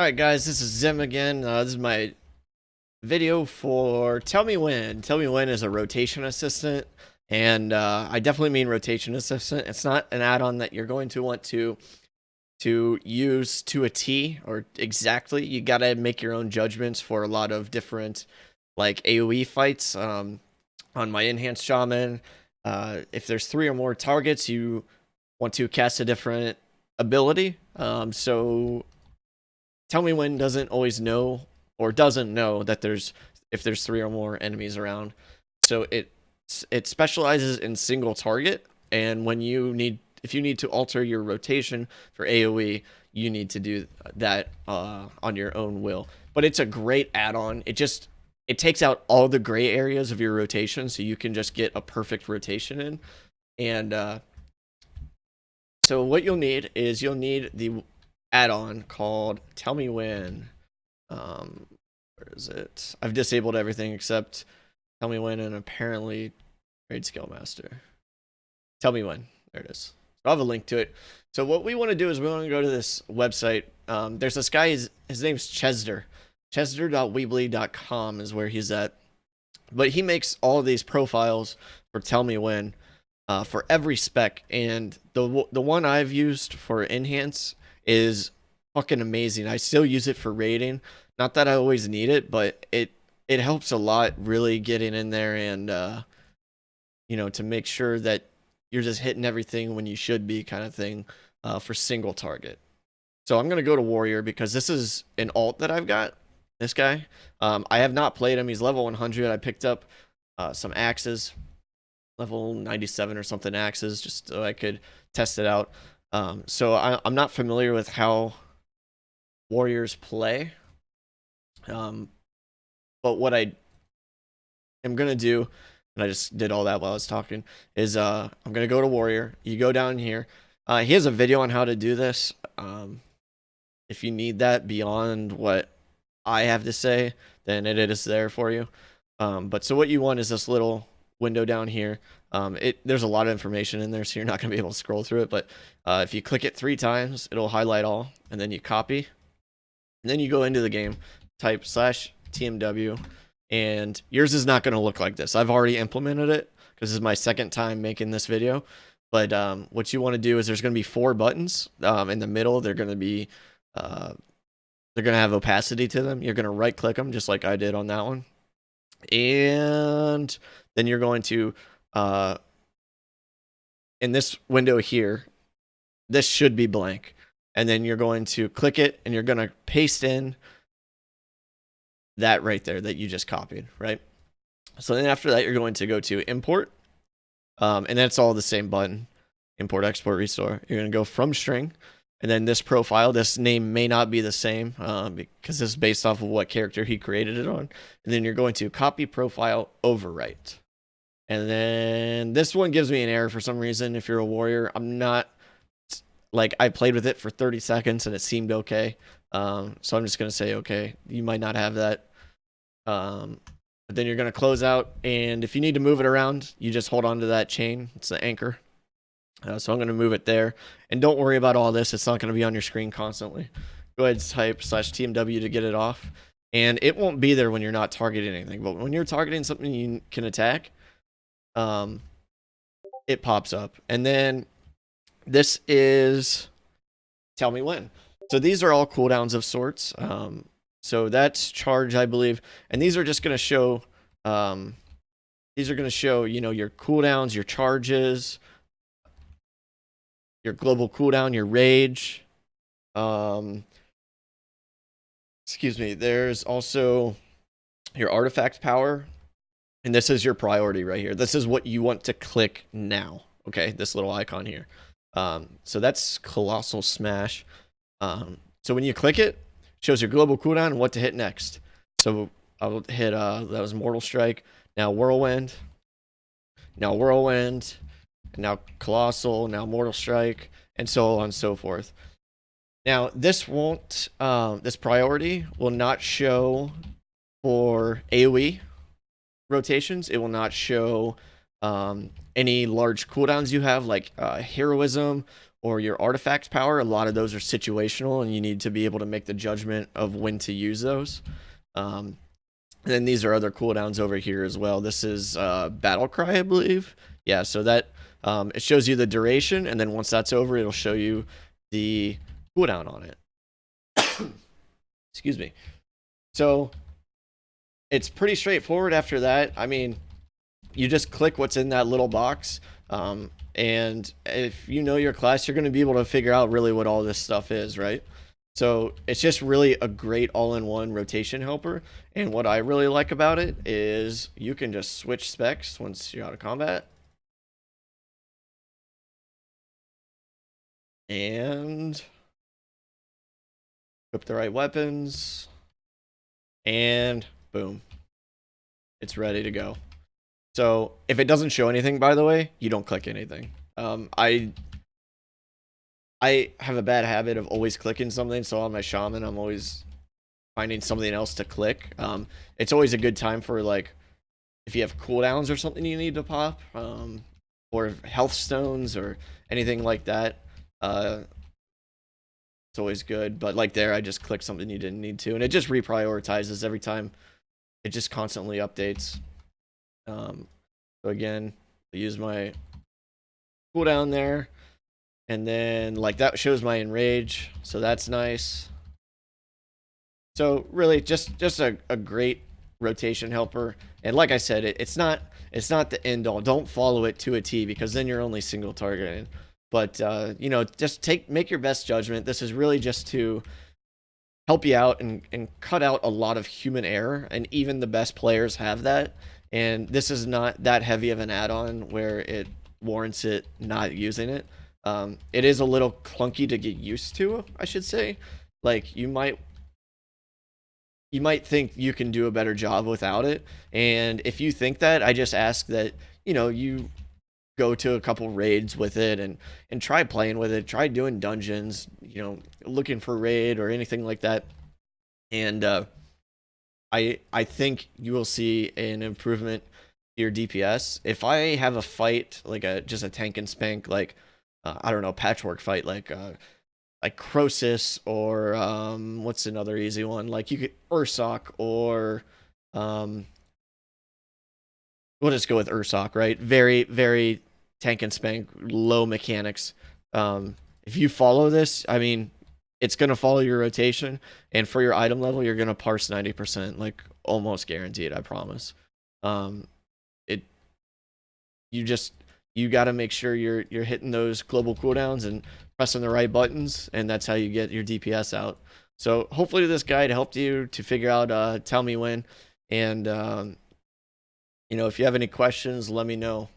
Alright guys, this is Zim again. This is my video for TellMeWhen. TellMeWhen is a rotation assistant, and I definitely mean rotation assistant. It's not an add-on that you're going to want to use to a T or exactly. You gotta make your own judgments for a lot of different like AoE fights. On my enhanced shaman, if there's 3 or more targets, you want to cast a different ability. So TellMeWhen doesn't always know or doesn't know that if there's 3 or more enemies around. So it specializes in single target, and if you need to alter your rotation for AoE, you need to do that on your own will. But it's a great add-on. It takes out all the gray areas of your rotation, so you can just get a perfect rotation in. And so what you'll need is the add-on called TellMeWhen. Where is it? I've disabled everything except TellMeWhen and apparently Trade Skill Master. TellMeWhen. There it is. So I'll have a link to it. So what we want to do is we want to go to this website. There's this guy. His name's Chesder. Chesder.weebly.com is where he's at. But he makes all of these profiles for TellMeWhen for every spec, and the one I've used for enhance is fucking amazing. I still use it for raiding. Not that I always need it, but it helps a lot really getting in there and to make sure that you're just hitting everything when you should be, kind of thing, for single target. So I'm gonna go to warrior because this is an alt that I've got. This guy, I have not played him. He's level 100. I picked up some axes, level 97 or something axes, just so I could test it out. So I'm not familiar with how warriors play. But what I am going to do, and I just did all that while I was talking, is I'm going to go to warrior. You go down here. He has a video on how to do this. If you need that beyond what I have to say, then it is there for you. But so what you want is this little window down here. There's a lot of information in there, so you're not going to be able to scroll through it. But if you click it 3 times, it'll highlight all, and then you copy. And then you go into the game, type /TMW, and yours is not going to look like this. I've already implemented it because this is my second time making this video. But what you want to do is there's going to be 4 buttons. In the middle, they're going to have opacity to them. You're going to right click them just like I did on that one. And then you're going to, in this window here, this should be blank. And then you're going to click it and you're going to paste in that right there that you just copied, right? So then after that, you're going to go to import. And that's all the same button. Import, export, restore. You're going to go from string. And then this profile, this name may not be the same because this is based off of what character he created it on. And then you're going to copy profile, overwrite. And then this one gives me an error for some reason. If you're a warrior, I'm not, like, I played with it for 30 seconds and it seemed okay. So I'm just going to say, okay, you might not have that. But then you're going to close out. And if you need to move it around, you just hold on to that chain. It's the anchor. So I'm going to move it there. And don't worry about all this. It's not going to be on your screen constantly. Go ahead and type /TMW to get it off. And it won't be there when you're not targeting anything. But when you're targeting something you can attack, it pops up. And then this is TellMeWhen. So these are all cooldowns of sorts. So that's charge, I believe. And these are just going to show, your cooldowns, your charges, your global cooldown, your rage. Excuse me. There's also your artifact power. And this is your priority right here. This is what you want to click now. Okay, this little icon here. So that's Colossal Smash. So when you click it, shows your global cooldown and what to hit next. So I'll hit, that was Mortal Strike. Now Whirlwind. Now Whirlwind. And now Colossal. Now Mortal Strike. And so on and so forth. Now this won't, this priority will not show for AoE rotations. It will not show any large cooldowns you have, like heroism or your artifact power. A lot of those are situational, and you need to be able to make the judgment of when to use those. Um, and then these are other cooldowns over here as well. This is Battle Cry, I believe. Yeah, so that it shows you the duration, and then once that's over, it'll show you the cooldown on it. Excuse me. So it's pretty straightforward after that. I mean, you just click what's in that little box. And if you know your class, you're going to be able to figure out really what all this stuff is, right? So it's just really a great all-in-one rotation helper. And what I really like about it is you can just switch specs once you're out of combat. And equip the right weapons. And boom. It's ready to go. So if it doesn't show anything, by the way, you don't click anything. I have a bad habit of always clicking something, so on my shaman, I'm always finding something else to click. It's always a good time for, like, if you have cooldowns or something you need to pop, or health stones or anything like that. It's always good, but like there, I just clicked something you didn't need to, and it just reprioritizes every time. It just constantly updates. So again, I use my cooldown there, and then like that shows my enrage, so that's nice. So really, just a great rotation helper. And like I said, it's not the end all. Don't follow it to a T, because then you're only single targeting. But you know, just make your best judgment. This is really just to help you out and cut out a lot of human error, and even the best players have that. And this is not that heavy of an add-on where it warrants it not using it. It is a little clunky to get used to, I should say. Like you might think you can do a better job without it, and if you think that, I just ask that, you know, you go to a couple raids with it and try playing with it, try doing dungeons, you know, looking for raid or anything like that. And I think you will see an improvement to your DPS. If I have a fight like just a tank and spank, like I don't know, patchwork fight, like Croesus, or what's another easy one? Like you could Ursoc, or we'll just go with Ursoc, right? Very, very tank and spank, low mechanics. If you follow this, I mean, it's gonna follow your rotation, and for your item level, you're gonna parse 90%, like almost guaranteed. I promise. It you just you got to make sure you're hitting those global cooldowns and pressing the right buttons, and that's how you get your DPS out. So hopefully this guide helped you to figure out tell me when, and you know, if you have any questions, let me know.